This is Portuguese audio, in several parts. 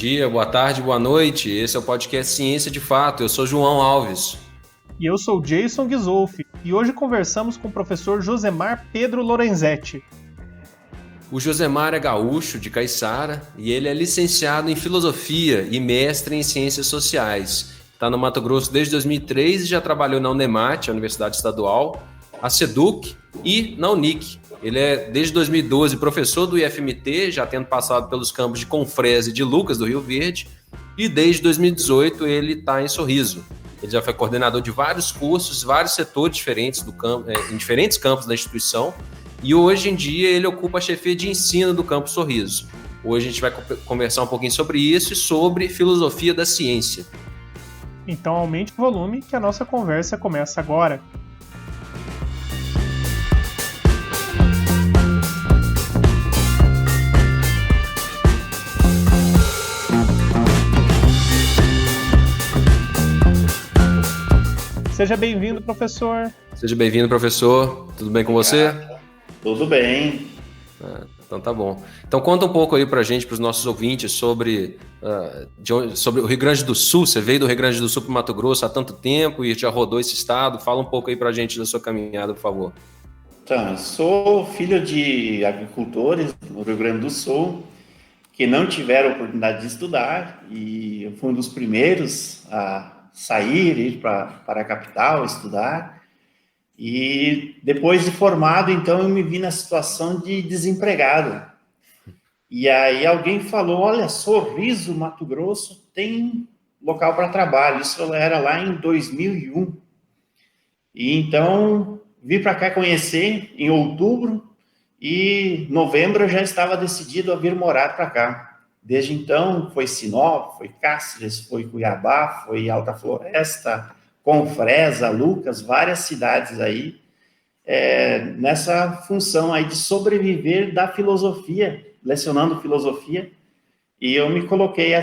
dia, boa tarde, boa noite. Esse é o podcast Ciência de Fato. Eu sou João Alves. E eu sou Jason Ghisolfi. E hoje conversamos com o professor Josemar Pedro Lorenzetti. O Josemar é gaúcho, de Caiçara, e ele é licenciado em Filosofia e mestre em Ciências Sociais. Está no Mato Grosso desde 2003 e já trabalhou na Unemate, a Universidade Estadual, a SEDUC e na Unic. Ele é, desde 2012, professor do IFMT, já tendo passado pelos campos de Confresa e de Lucas, do Rio Verde, e desde 2018 ele está em Sorriso. Ele já foi coordenador de vários cursos, vários setores diferentes do campo, em diferentes campos da instituição, e hoje em dia ele ocupa a chefia de ensino do Campo Sorriso. Hoje a gente vai conversar um pouquinho sobre isso e sobre filosofia da ciência. Então aumente o volume que a nossa conversa começa agora. Seja bem-vindo, professor. Seja bem-vindo, professor. Tudo bem com você? Tudo bem. Então tá bom. Então conta um pouco aí pra gente, pros nossos ouvintes, sobre o Rio Grande do Sul. Você veio do Rio Grande do Sul para o Mato Grosso há tanto tempo e já rodou esse estado. Fala um pouco aí pra gente da sua caminhada, por favor. Então, sou filho de agricultores no Rio Grande do Sul que não tiveram oportunidade de estudar, e eu fui um dos primeiros a sair, ir para a capital estudar. E depois de formado, então, eu me vi na situação de desempregado. E aí alguém falou, olha, Sorriso, Mato Grosso, tem local para trabalho. Isso era lá em 2001. E então, vim para cá conhecer em outubro, e novembro eu já estava decidido a vir morar para cá. Desde então, foi Sinop, foi Cáceres, foi Cuiabá, foi Alta Floresta, Confresa, Lucas, várias cidades aí, nessa função aí de sobreviver da filosofia, lecionando filosofia, e eu me coloquei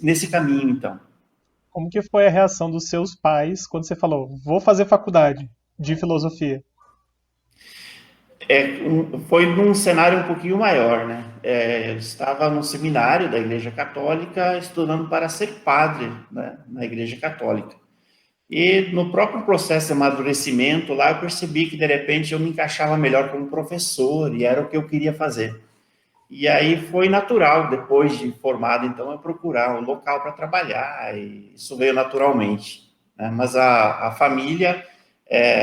nesse caminho, então. Como que foi a reação dos seus pais quando você falou, vou fazer faculdade de filosofia? Foi num cenário um pouquinho maior, né? Eu estava no seminário da Igreja Católica, estudando para ser padre, né, na Igreja Católica. E no próprio processo de amadurecimento lá, eu percebi que, de repente, eu me encaixava melhor como professor, e era o que eu queria fazer. E aí foi natural, depois de formado, então, eu procurar um local para trabalhar, e isso veio naturalmente, né? Mas a família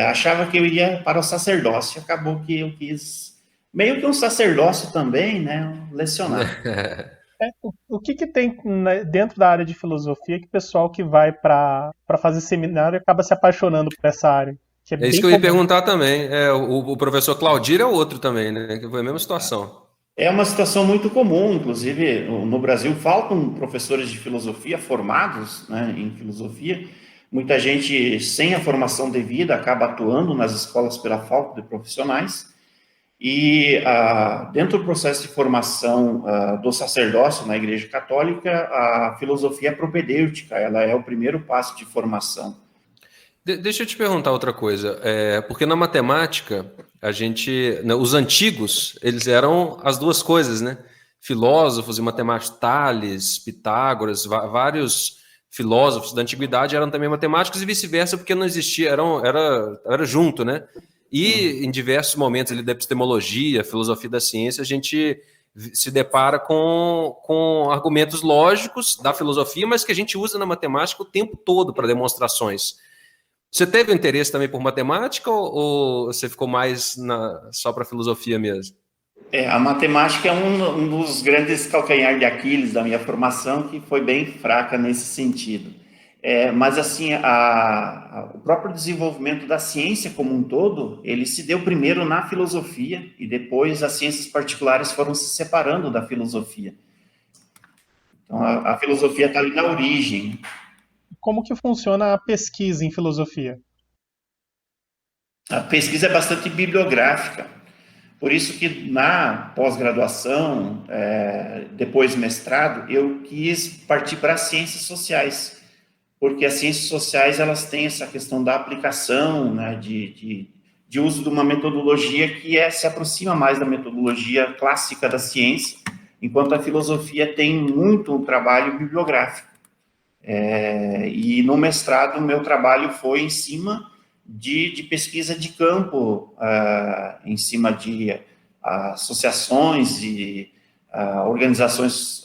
achava que eu ia para o sacerdócio. Acabou que eu quis, meio que um sacerdócio também, né, lecionar. O que tem dentro da área de filosofia que o pessoal que vai para fazer seminário acaba se apaixonando por essa área? Que É isso que eu ia perguntar também. O professor Claudir é outro também, né? Que foi a mesma situação. É uma situação muito comum, inclusive no Brasil faltam professores de filosofia formados, né, em filosofia. Muita gente sem a formação devida acaba atuando nas escolas pela falta de profissionais. E dentro do processo de formação do sacerdócio na Igreja Católica, a filosofia é propedêutica, ela é o primeiro passo de formação. Deixa eu te perguntar outra coisa, porque na matemática, os antigos, eles eram as duas coisas, né? Filósofos e matemáticos, Tales, Pitágoras, vários filósofos da antiguidade eram também matemáticos e vice-versa, porque não existia, era junto, né? E em diversos momentos ali da epistemologia, filosofia da ciência, a gente se depara com argumentos lógicos da filosofia, mas que a gente usa na matemática o tempo todo para demonstrações. Você teve interesse também por matemática ou você ficou mais só para filosofia mesmo? A matemática é um dos grandes calcanhares de Aquiles da minha formação, que foi bem fraca nesse sentido. Mas, assim, o próprio desenvolvimento da ciência como um todo, ele se deu primeiro na filosofia, e depois as ciências particulares foram se separando da filosofia. Então, a filosofia está ali na origem. Como que funciona a pesquisa em filosofia? A pesquisa é bastante bibliográfica. Por isso que na pós-graduação, depois mestrado, eu quis partir para as ciências sociais, porque as ciências sociais elas têm essa questão da aplicação, né, de uso de uma metodologia que se aproxima mais da metodologia clássica da ciência, enquanto a filosofia tem muito um trabalho bibliográfico. E no mestrado, o meu trabalho foi em cima de pesquisa de campo, em cima de associações e organizações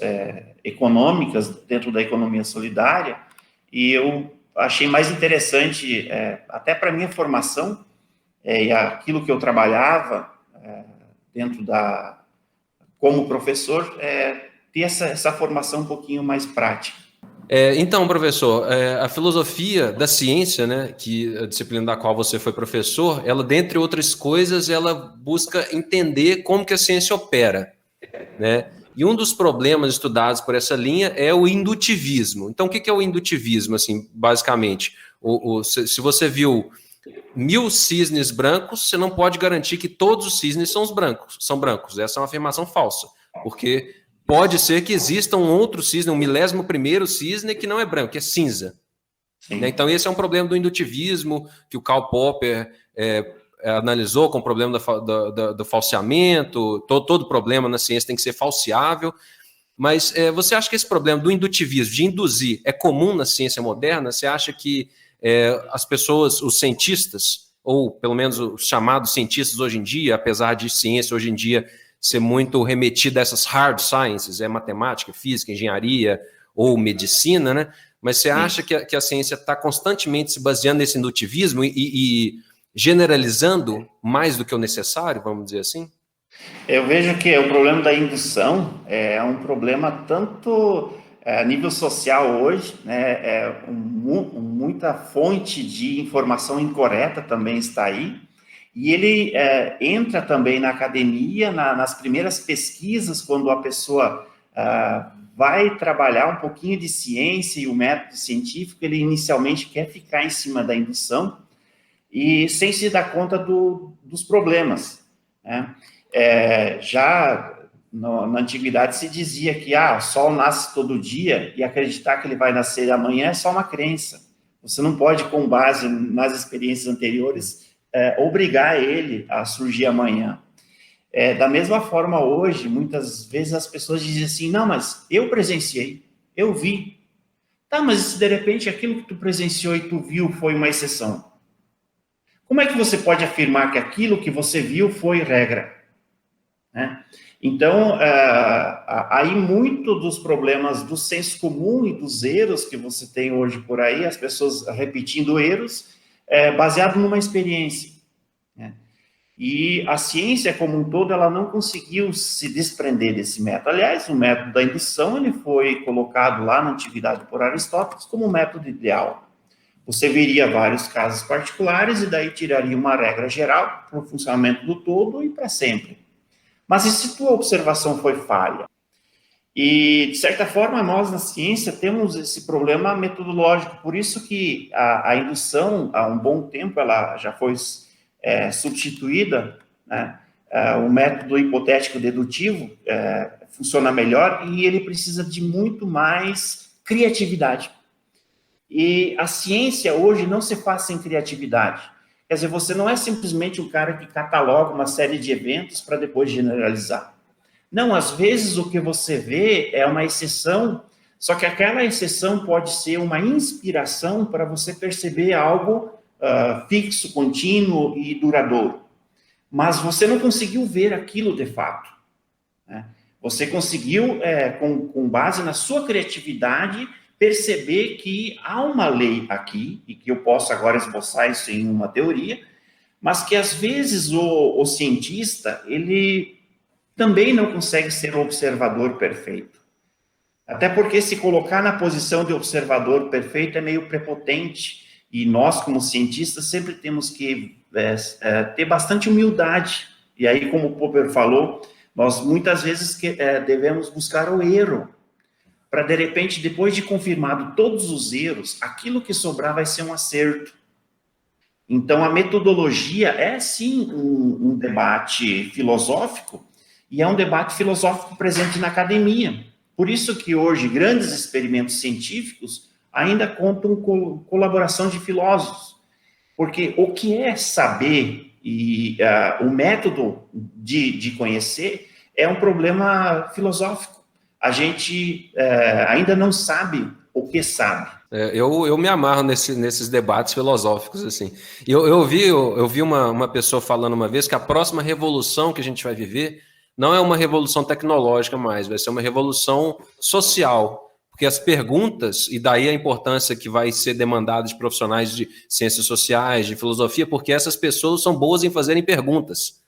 econômicas dentro da economia solidária, e eu achei mais interessante, até para a minha formação, e aquilo que eu trabalhava dentro como professor, ter essa formação um pouquinho mais prática. Então, professor, a filosofia da ciência, né, que a disciplina da qual você foi professor, ela, dentre outras coisas, ela busca entender como que a ciência opera, né? E um dos problemas estudados por essa linha é o indutivismo. Então, o que é o indutivismo, assim, basicamente? Se você viu 1000 cisnes brancos, você não pode garantir que todos os cisnes são brancos. Essa é uma afirmação falsa, porque pode ser que exista um outro cisne, um 11º cisne que não é branco, que é cinza. Né? Então, esse é um problema do indutivismo que o Karl Popper analisou com o problema do falseamento. Todo problema na ciência tem que ser falseável. Mas você acha que esse problema do indutivismo, de induzir, é comum na ciência moderna? Você acha que as pessoas, os cientistas, ou pelo menos os chamados cientistas hoje em dia, apesar de ciência hoje em dia ser muito remetida a essas hard sciences, matemática, física, engenharia ou medicina, né? Mas você acha que a ciência está constantemente se baseando nesse indutivismo e generalizando mais do que o necessário, vamos dizer assim? Eu vejo que o problema da indução é um problema tanto a nível social hoje, né? Muita fonte de informação incorreta também está aí, e ele entra também na academia, nas primeiras pesquisas, quando a pessoa vai trabalhar um pouquinho de ciência e o método científico, ele inicialmente quer ficar em cima da indução, e sem se dar conta dos problemas, né? Já na antiguidade se dizia que o sol nasce todo dia, e acreditar que ele vai nascer amanhã é só uma crença. Você não pode, com base nas experiências anteriores, obrigar ele a surgir amanhã. Da mesma forma, hoje, muitas vezes as pessoas dizem assim, não, mas eu presenciei, eu vi. Tá, mas se de repente aquilo que tu presenciou e tu viu foi uma exceção? Como é que você pode afirmar que aquilo que você viu foi regra? Né? Então, aí muito dos problemas do senso comum e dos erros que você tem hoje por aí, as pessoas repetindo erros, baseado numa experiência, né? E a ciência como um todo, ela não conseguiu se desprender desse método. Aliás, o método da indução, ele foi colocado lá na antiguidade por Aristóteles como o método ideal. Você veria vários casos particulares e daí tiraria uma regra geral para o funcionamento do todo e para sempre. Mas e se tua observação foi falha? E, de certa forma, nós na ciência temos esse problema metodológico, por isso que a indução, há um bom tempo, ela já foi substituída, né? O método hipotético dedutivo funciona melhor e ele precisa de muito mais criatividade. E a ciência hoje não se faz sem criatividade. Quer dizer, você não é simplesmente um cara que cataloga uma série de eventos para depois generalizar. Não, às vezes o que você vê é uma exceção, só que aquela exceção pode ser uma inspiração para você perceber algo fixo, contínuo e duradouro. Mas você não conseguiu ver aquilo de fato, né? Você conseguiu, com base na sua criatividade, perceber que há uma lei aqui, e que eu posso agora esboçar isso em uma teoria, mas que às vezes o cientista, ele também não consegue ser o observador perfeito. Até porque se colocar na posição de observador perfeito é meio prepotente, e nós, como cientistas, sempre temos que ter bastante humildade. E aí, como o Popper falou, nós muitas vezes devemos buscar o erro, para, de repente, depois de confirmado todos os erros, aquilo que sobrar vai ser um acerto. Então, a metodologia é, sim, um debate filosófico, e é um debate filosófico presente na academia. Por isso que hoje grandes experimentos científicos ainda contam com colaboração de filósofos. Porque o que é saber e o método de conhecer é um problema filosófico. A gente ainda não sabe o que sabe. Eu me amarro nesses debates filosóficos, assim. Eu vi uma pessoa falando uma vez que a próxima revolução que a gente vai viver não é uma revolução tecnológica mais, vai ser uma revolução social. Porque as perguntas, e daí a importância que vai ser demandada de profissionais de ciências sociais, de filosofia, porque essas pessoas são boas em fazerem perguntas.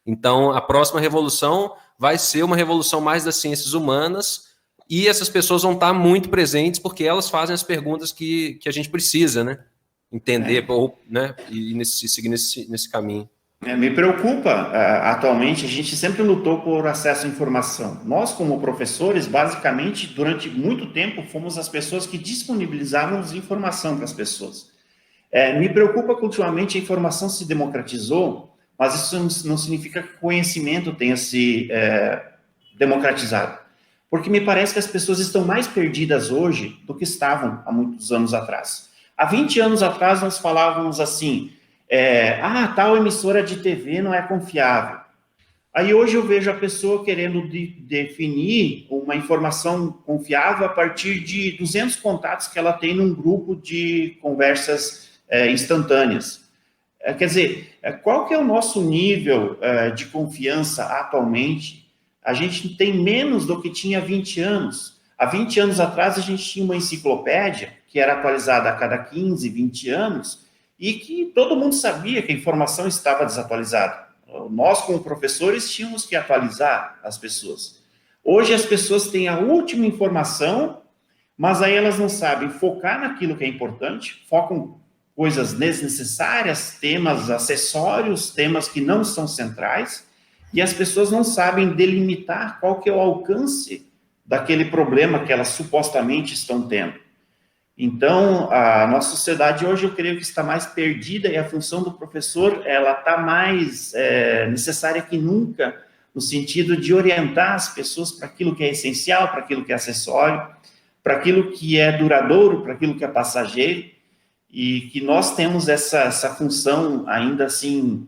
Então, a próxima revolução vai ser uma revolução mais das ciências humanas, e essas pessoas vão estar muito presentes porque elas fazem as perguntas que a gente precisa, né? Entender, ou, né? E seguir nesse caminho. Me preocupa, atualmente, a gente sempre lutou por acesso à informação. Nós, como professores, basicamente, durante muito tempo, fomos as pessoas que disponibilizávamos informação para as pessoas. Me preocupa que, ultimamente, a informação se democratizou, mas isso não significa que o conhecimento tenha se democratizado. Porque me parece que as pessoas estão mais perdidas hoje do que estavam há muitos anos atrás. Há 20 anos atrás, nós falávamos assim... tal emissora de TV não é confiável. Aí hoje eu vejo a pessoa querendo definir uma informação confiável a partir de 200 contatos que ela tem num grupo de conversas instantâneas. Quer dizer, qual que é o nosso nível de confiança atualmente? A gente tem menos do que tinha há 20 anos. Há 20 anos atrás a gente tinha uma enciclopédia que era atualizada a cada 15, 20 anos, e que todo mundo sabia que a informação estava desatualizada. Nós, como professores, tínhamos que atualizar as pessoas. Hoje as pessoas têm a última informação, mas aí elas não sabem focar naquilo que é importante, focam coisas desnecessárias, temas acessórios, temas que não são centrais, e as pessoas não sabem delimitar qual que é o alcance daquele problema que elas supostamente estão tendo. Então, a nossa sociedade hoje, eu creio que está mais perdida, e a função do professor, ela está mais necessária que nunca, no sentido de orientar as pessoas para aquilo que é essencial, para aquilo que é acessório, para aquilo que é duradouro, para aquilo que é passageiro, e que nós temos essa função ainda assim,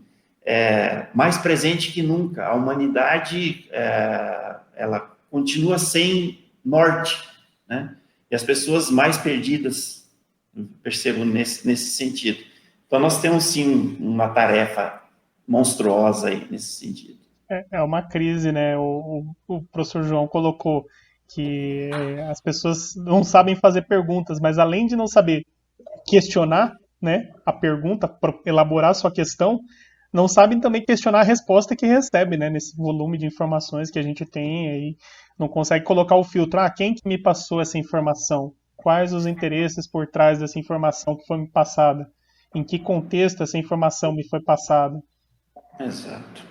mais presente que nunca. A humanidade, ela continua sem norte, né? E as pessoas mais perdidas, percebo nesse sentido. Então, nós temos, sim, uma tarefa monstruosa aí nesse sentido. É uma crise, né? O professor João colocou que as pessoas não sabem fazer perguntas, mas além de não saber questionar, né, a pergunta, elaborar a sua questão, não sabem também questionar a resposta que recebe, né, nesse volume de informações que a gente tem aí, não consegue colocar o filtro, quem que me passou essa informação? Quais os interesses por trás dessa informação que foi me passada? Em que contexto essa informação me foi passada? Exato.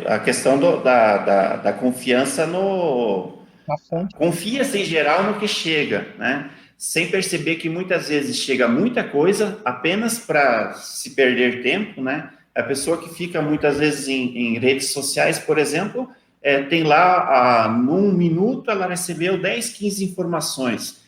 A questão da confiança Na fonte. Confia-se em geral no que chega, né? Sem perceber que muitas vezes chega muita coisa apenas para se perder tempo, né? A pessoa que fica muitas vezes em redes sociais, por exemplo, tem lá, num minuto, ela recebeu 10, 15 informações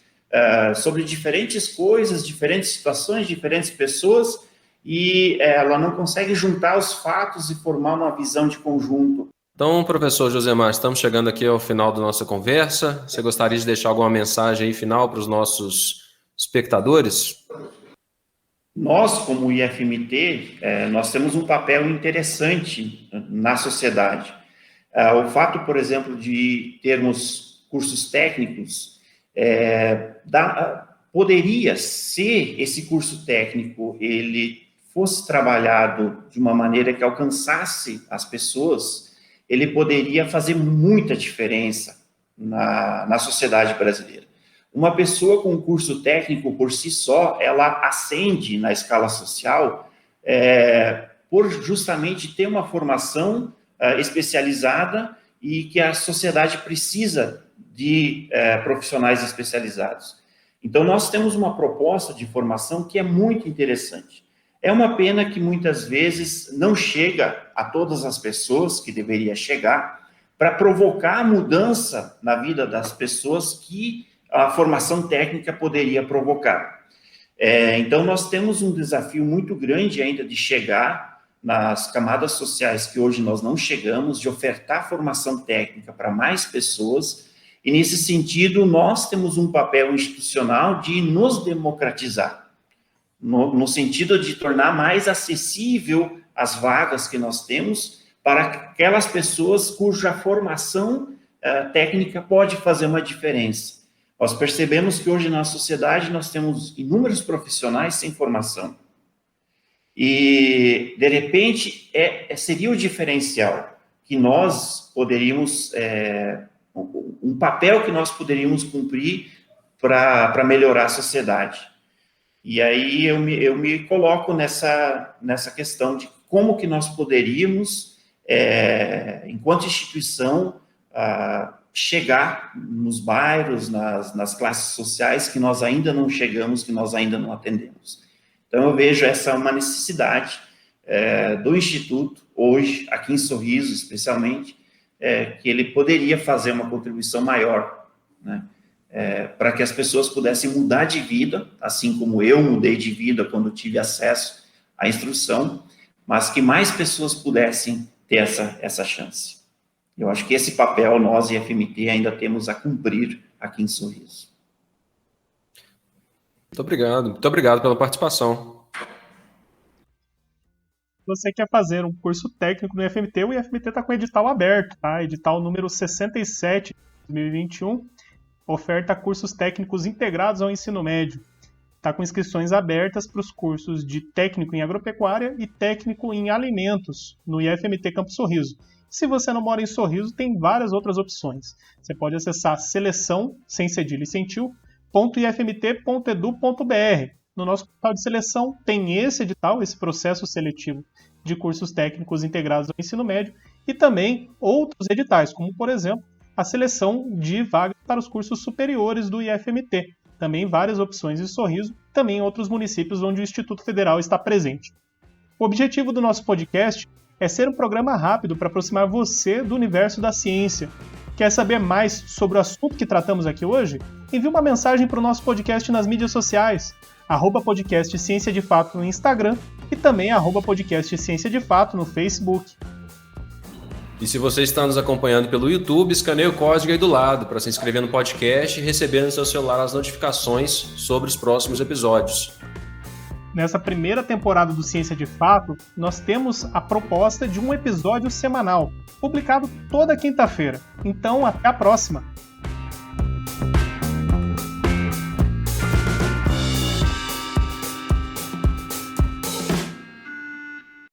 sobre diferentes coisas, diferentes situações, diferentes pessoas, e ela não consegue juntar os fatos e formar uma visão de conjunto. Então, professor Josemar, estamos chegando aqui ao final da nossa conversa. Você gostaria de deixar alguma mensagem aí final para os nossos espectadores? Nós, como IFMT, nós temos um papel interessante na sociedade. O fato, por exemplo, de termos cursos técnicos, poderia, se esse curso técnico ele fosse trabalhado de uma maneira que alcançasse as pessoas, ele poderia fazer muita diferença na sociedade brasileira. Uma pessoa com curso técnico por si só, ela ascende na escala social por justamente ter uma formação especializada e que a sociedade precisa de profissionais especializados. Então, nós temos uma proposta de formação que é muito interessante. É uma pena que muitas vezes não chega a todas as pessoas que deveria chegar para provocar a mudança na vida das pessoas que a formação técnica poderia provocar. Então, nós temos um desafio muito grande ainda de chegar nas camadas sociais que hoje nós não chegamos, de ofertar formação técnica para mais pessoas, e nesse sentido nós temos um papel institucional de nos democratizar, no sentido de tornar mais acessível as vagas que nós temos para aquelas pessoas cuja formação técnica pode fazer uma diferença. Nós percebemos que hoje na sociedade nós temos inúmeros profissionais sem formação. E, de repente, seria o diferencial que nós poderíamos, um papel que nós poderíamos cumprir para melhorar a sociedade. E aí eu me coloco nessa questão de como que nós poderíamos, enquanto instituição, chegar nos bairros, nas classes sociais que nós ainda não chegamos, que nós ainda não atendemos. Então, eu vejo essa uma necessidade do Instituto, hoje, aqui em Sorriso, especialmente, que ele poderia fazer uma contribuição maior, né, para que as pessoas pudessem mudar de vida, assim como eu mudei de vida quando tive acesso à instrução, mas que mais pessoas pudessem ter essa chance. Eu acho que esse papel nós, IFMT, ainda temos a cumprir aqui em Sorriso. Muito obrigado pela participação. Se você quer fazer um curso técnico no IFMT, o IFMT está com o edital aberto, tá? Edital número 67 de 2021, oferta cursos técnicos integrados ao ensino médio. Está com inscrições abertas para os cursos de técnico em agropecuária e técnico em alimentos no IFMT Campo Sorriso. Se você não mora em Sorriso, tem várias outras opções. Você pode acessar seleção, sem cedilha e sem tio, .ifmt.edu.br. No nosso portal de seleção tem esse edital, esse processo seletivo de cursos técnicos integrados ao ensino médio, e também outros editais, como, por exemplo, a seleção de vagas para os cursos superiores do IFMT. Também várias opções em Sorriso, também em outros municípios onde o Instituto Federal está presente. O objetivo do nosso podcast é ser um programa rápido para aproximar você do universo da ciência. Quer saber mais sobre o assunto que tratamos aqui hoje? Envie uma mensagem para o nosso podcast nas mídias sociais, @podcast Ciência de Fato no Instagram e também @podcast Ciência de Fato no Facebook. E se você está nos acompanhando pelo YouTube, escaneie o código aí do lado para se inscrever no podcast e receber no seu celular as notificações sobre os próximos episódios. Nessa primeira temporada do Ciência de Fato, nós temos a proposta de um episódio semanal, publicado toda quinta-feira. Então, até a próxima!